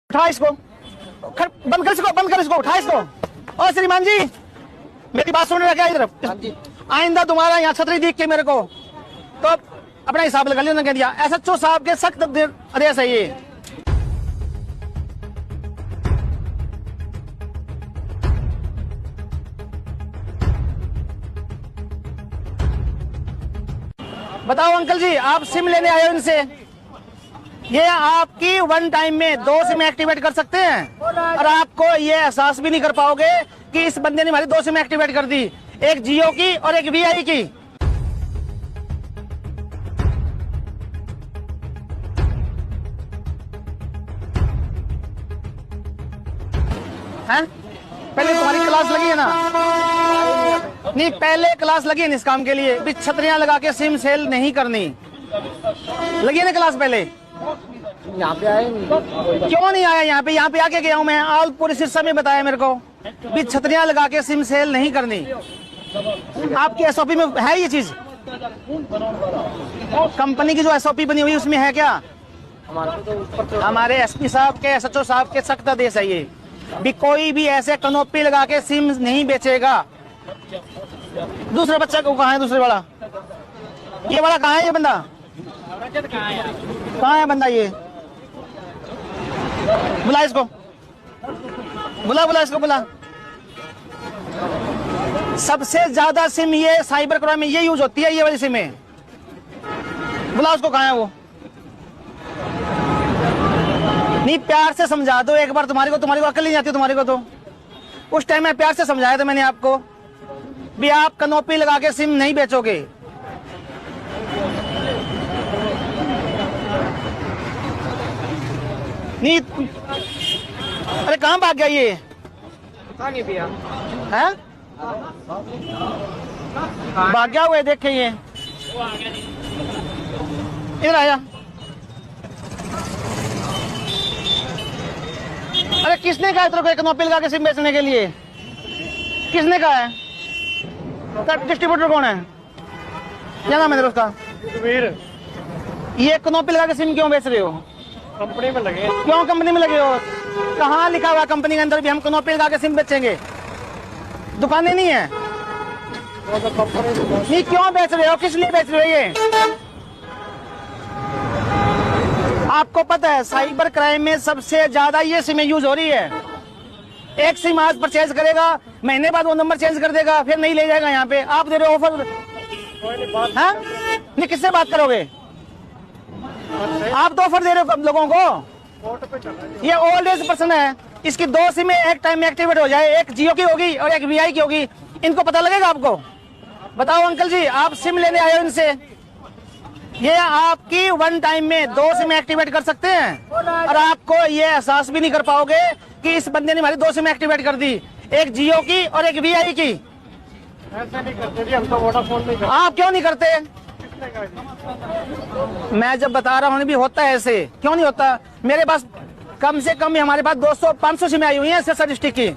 उठा इसको, बंद कर इसको, बंद कर इसको, उठा इसको। और श्रीमान जी मेरी बात सुन रहे इधर, आइंदा तुम्हारा यहाँ छतरी दिख के मेरे को तो अपना हिसाब लगा लिया। कह दिया एसएचओ साहब के सख्त आदेश है ये। बताओ अंकल जी, आप सिम लेने आए हो इनसे, ये आपकी वन टाइम में 2 सिम एक्टिवेट कर सकते हैं और आपको ये एहसास भी नहीं कर पाओगे कि इस बंदे ने हमारी 2 सिम एक्टिवेट कर दी, एक जियो की और एक वीआई की। हैं? पहले तुम्हारी क्लास लगी है ना? नहीं, पहले क्लास लगी है इस काम के लिए भी छतरियां लगा के सिम सेल नहीं करनी, लगी है ना क्लास पहले? यहाँ पे आए नहीं। क्यों नहीं आया यहाँ पे? यहाँ पे आके गया हूँ मैं, ऑल पूरी सिस्टम में बताया मेरे को भी छतरियां लगा के सिम सेल नहीं करनी। आपकी एसओपी में है ये चीज? कंपनी की जो एसओपी बनी हुई उसमें है क्या? हमारे एसपी साहब के, एसएचओ साहब के सख्त आदेश है ये भी कोई भी ऐसे कनोपी लगा के सिम नहीं बेचेगा। दूसरा बच्चा को कहाँ है? दूसरे वाला, ये वाला कहाँ है? ये बंदा कहाँ है? बंदा ये बुला इसको, बुला इसको, बुला। सबसे ज्यादा सिम ये साइबर क्राइम में ये यूज होती है, ये वाली सिम है। बुला उसको, कहाँ है वो? नहीं, प्यार से समझा दो एक बार। तुम्हारी को अकल नहीं आती तुम्हारी को तो। उस टाइम में प्यार से समझाया था मैंने आपको भी आप कनोपी लगा के सिम नहीं बेचोगे। नहीं, अरे कहाँ भाग गया ये? पता नहीं भैया, है भाग गया हुआ है, देखे ये इधर आया। अरे किसने कहा तेरे को कनोपी लगा के सिम बेचने के लिए? किसने कहा है? डिस्ट्रीब्यूटर कौन है? क्या नाम है उसका? ये कनोपी लगा के सिम क्यों बेच रहे हो? कंपनी में लगे। क्यों कंपनी में लगे हो? कहाँ लिखा हुआ कंपनी के अंदर भी हम कनोपी लगा के सिम बेचेंगे? दुकानें नहीं है। नहीं, क्यों बेच रहे हो? किस लिए बेच रहे हो ये? आपको पता है साइबर क्राइम में सबसे ज्यादा ये सिम यूज हो रही है। एक सिम आज परचेज करेगा, महीने बाद वो नंबर चेंज कर देगा, फिर नहीं ले जाएगा। यहाँ पे आप दे रहे हो ऑफर, हाँ? नहीं, किससे बात करोगे? आप तो ऑफर दे रहे हो लोगों को। ये ओल्ड एज पर्सन है, इसकी 2 सिम एक टाइम में एक्टिवेट हो जाए, एक जियो की होगी और एक वीआई की होगी, इनको पता लगेगा आपको? बताओ अंकल जी, आप सिम लेने आए हो इनसे, ये आपकी वन टाइम में 2 सिम एक्टिवेट कर सकते हैं और आपको ये एहसास भी नहीं कर पाओगे कि इस बंदे ने हमारी 2 सिम एक्टिवेट कर दी, एक जियो की और एक वीआई की। ऐसा नहीं करते जी, हम तो वोडाफोन नहीं करते। आप क्यों नहीं करते? मैं जब बता रहा हूँ भी होता है ऐसे, क्यों नहीं होता? मेरे पास कम से कम हमारे पास 200-500 सिम आई हुई है सिरसा डिस्ट्रिक्ट की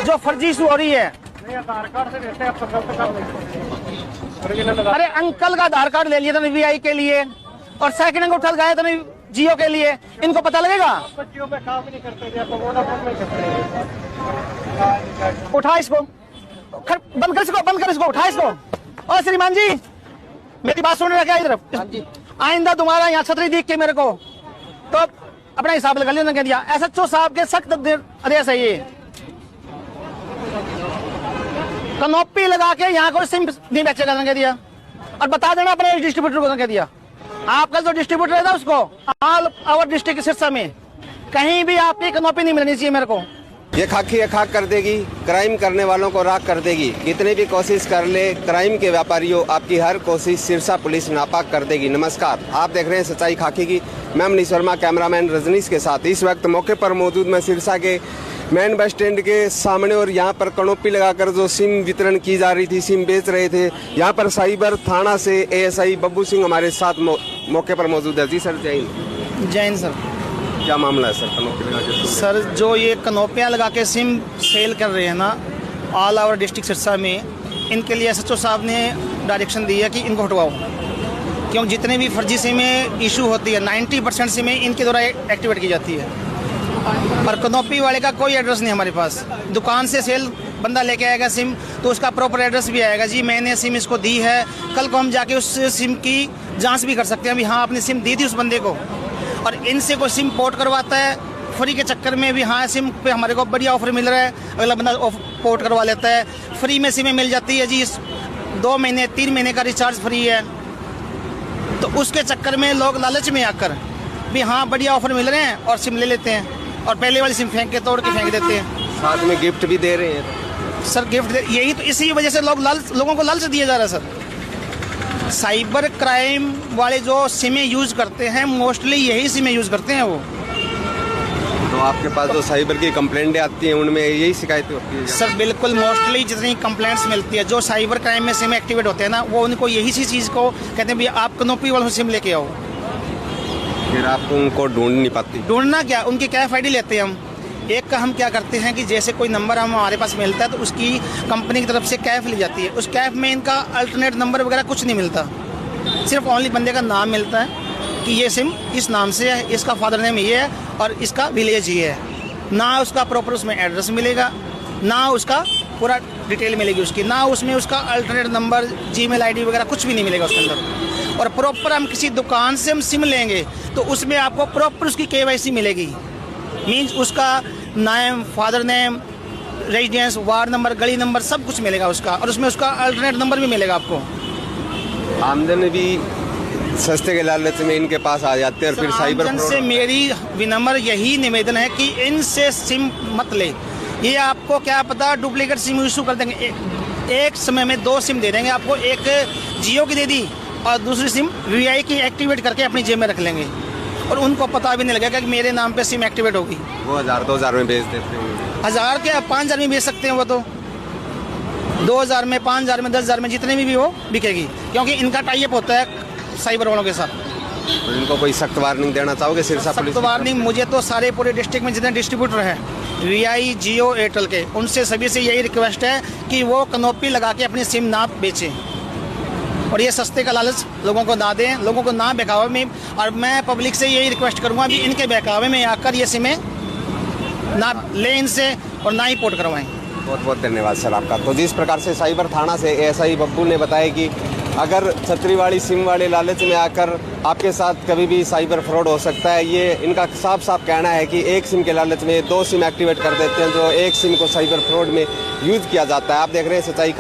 जो फर्जी इशू हो रही है। आधार कार्ड से देते हैं, अरे अंकल का आधार कार्ड ले लिया था वीआई के लिए और सेकंड अंक उठा लगाया था जियो के लिए, इनको पता लगेगा? जियो में काम नहीं करते, वोडाफोन नहीं करते। उठा इसको, बंद कर इसको, बंद कर इसको, उठा इसको। और श्रीमान जी मेरी बात सुन रहे इधर, आइंदा तुम्हारा यहाँ छतरी दिख के मेरे को तो अपना हिसाब लगा लिया। कह दिया एसएचओ साहब के सख्त आदेश है ये। कनोपी लगा के यहाँ कोई सिम नहीं बेचेगा, कह दिया। और बता देना अपने डिस्ट्रीब्यूटर को, कह दिया आपका जो डिस्ट्रीब्यूटर है ना उसको, ऑल ओवर डिस्ट्रिक्ट सिरसा में कहीं भी आपकी कनोपी नहीं मिलनी चाहिए मेरे को। ये खाकी खाक कर देगी, क्राइम करने वालों को राख कर देगी। कितनी भी कोशिश कर ले क्राइम के व्यापारियों, आपकी हर कोशिश सिरसा पुलिस नापाक कर देगी। नमस्कार, आप देख रहे हैं सच्चाई खाकी की। मैं मनीष वर्मा, कैमरामैन रजनीश के साथ इस वक्त मौके पर मौजूद मैं सिरसा के मेन बस स्टैंड के सामने, और यहाँ पर कनोपी लगाकर जो सिम वितरण की जा रही थी, सिम बेच रहे थे, यहाँ पर साइबर थाना से एएसआई बब्बू सिंह हमारे साथ मौके पर मौजूद है। जी सर, जय हिंद। जय हिंद सर। क्या मामला है सर कनोपी लगा के? सर जो ये कनोपियाँ लगा के सिम सेल कर रहे हैं ना ऑल ओवर डिस्ट्रिक्ट सिरसा में, इनके लिए एसएचओ साहब ने डायरेक्शन दी है कि इनको हटवाओ। क्योंकि जितने भी फर्जी सिमें इशू होती है 90% सिमें इनके द्वारा एक्टिवेट की जाती है। और कनोपी वाले का कोई एड्रेस नहीं हमारे पास। दुकान से सेल बंदा लेके आएगा सिम तो उसका प्रॉपर एड्रेस भी आएगा, जी मैंने सिम इसको दी है। कल को हम जाके उस सिम की जांच भी कर सकते हैं, अभी हाँ आपने सिम दी थी उस बंदे को। और इनसे कोई सिम पोर्ट करवाता है फ्री के चक्कर में भी, हाँ सिम पे हमारे को बढ़िया ऑफर मिल रहा है, अगला बंदा पोर्ट करवा लेता है। फ्री में सिमें मिल जाती है जी, 2 महीने 3 महीने का रिचार्ज फ्री है। तो उसके चक्कर में लोग लालच में आकर भी हाँ बढ़िया ऑफर मिल रहे हैं और सिम ले लेते हैं और पहले वाली सिम फेंक के तोड़ के फेंक देते हैं। साथ में गिफ्ट भी दे रहे हैं सर, गिफ्ट यही तो इसी वजह से लोगों को लालच दिया जा रहा है सर। साइबर क्राइम वाले जो सिमें यूज़ करते हैं मोस्टली यही सिमें यूज़ करते हैं वो। तो आपके पास जो साइबर की कंप्लेंटें आती हैं उनमें यही शिकायतें होती है सर? बिल्कुल, मोस्टली जितनी कंप्लेंट्स मिलती है जो साइबर क्राइम में सिम एक्टिवेट होते हैं ना, वो उनको यही सी चीज़ को कहते हैं भैया आप कनोपी वालों से सिम लेके आओ। फिर आप उनको ढूंढ नहीं पाती? ढूंढना क्या, उनकी कैफ आईडी लेते हैं हम। एक का हम क्या करते हैं कि जैसे कोई नंबर हमारे पास मिलता है तो उसकी कंपनी की तरफ से कैफ ली जाती है। उस कैफ में इनका अल्टरनेट नंबर वगैरह कुछ नहीं मिलता, सिर्फ ओनली बंदे का नाम मिलता है कि ये सिम इस नाम से है, इसका फादर नेम ये है और इसका विलेज ये है। ना उसका प्रॉपर उसमें एड्रेस मिलेगा, ना उसका पूरा डिटेल मिलेगी उसकी, ना उसमें उसका अल्टरनेट नंबर, जीमेल आईडी वगैरह कुछ भी नहीं मिलेगा उसके अंदर। और प्रॉपर हम किसी दुकान से हम सिम लेंगे तो उसमें आपको प्रॉपर उसकी KYC मिलेगी, मीन्स उसका नाम, father name, residence, ward number, गली नंबर सब कुछ मिलेगा उसका, और उसमें उसका अल्टरनेट नंबर भी मिलेगा आपको। आमदनी भी सस्ते के लालच में इनके पास आ जाते हैं और फिर साइबर आमजन से मेरी विनम्र यही निवेदन है कि इनसे सिम मत ले। ये आपको क्या पता डुप्लीकेट सिम इशू कर देंगे, एक समय में 2 सिम दे देंगे आपको, एक जियो की दे दी और दूसरी सिम VI की एक्टिवेट करके अपनी जेब में रख लेंगे और उनको पता भी नहीं लगेगा कि मेरे नाम पे सिम एक्टिवेट होगी। वो 1000-2000 में बेच देते हैं। 1000 के 5000 में बेच सकते हैं, वो तो 2000 में, 5000 में, 10,000 में, जितने में भी वो बिकेगी, क्योंकि इनका टाई अप होता है साइबर वालों के साथ। तो इनको कोई सख्त वार्निंग देना चाहोगे सिरसा पुलिस? सख्त वार्निंग मुझे तो सारे पूरे डिस्ट्रिक्ट में जितने डिस्ट्रीब्यूटर हैं VI, जियो, एयरटेल के, उनसे सभी से यही रिक्वेस्ट है कि वो कनोपी लगा के अपनी सिम ना बेचें और ये सस्ते का लालच लोगों को ना दें, लोगों को ना बहकावे में। और मैं पब्लिक से यही रिक्वेस्ट करूँगा भी इनके बहकावे में आकर ये सिमें ना लें इनसे और ना ही पोर्ट करवाएं। बहुत बहुत धन्यवाद सर आपका। तो जिस प्रकार से साइबर थाना से ASI बब्बू ने बताया कि अगर छतरी वाली सिम वाले लालच में आकर आपके साथ कभी भी साइबर फ्रॉड हो सकता है, ये इनका साफ साफ कहना है कि एक सिम के लालच में 2 सिम एक्टिवेट कर देते हैं, जो एक सिम को साइबर फ्रॉड में यूज़ किया जाता है। आप देख रहे हैं सच्चाई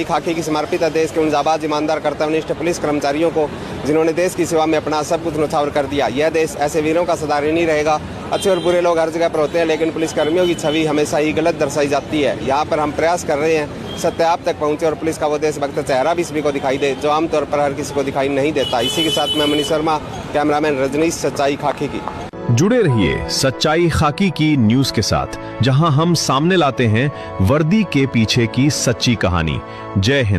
खाकी की समर्पित है देश के उन जाबाज ईमानदार कर्तव्यनिष्ठ पुलिस कर्मचारियों को जिन्होंने देश की सेवा में अपना सब कुछ न्यौछावर कर दिया। यह देश ऐसे वीरों का सदा ऋणी रहेगा। अच्छे और बुरे लोग हर जगह पर होते हैं, लेकिन पुलिसकर्मियों की छवि हमेशा ही गलत दर्शाई जाती है। यहाँ पर हम प्रयास कर रहे हैं सत्य आप तक पहुँचे और पुलिस का वो देशभक्त चेहरा भी सभी को दिखाई दे जो आमतौर पर हर किसी को दिखाई नहीं देता। इसी के साथ मैं मनीष शर्मा, कैमरामैन रजनीश, सच्चाई खाकी की। जुड़े रहिए सच्चाई खाकी की न्यूज के साथ, जहां हम सामने लाते हैं वर्दी के पीछे की सच्ची कहानी। जय हिंद।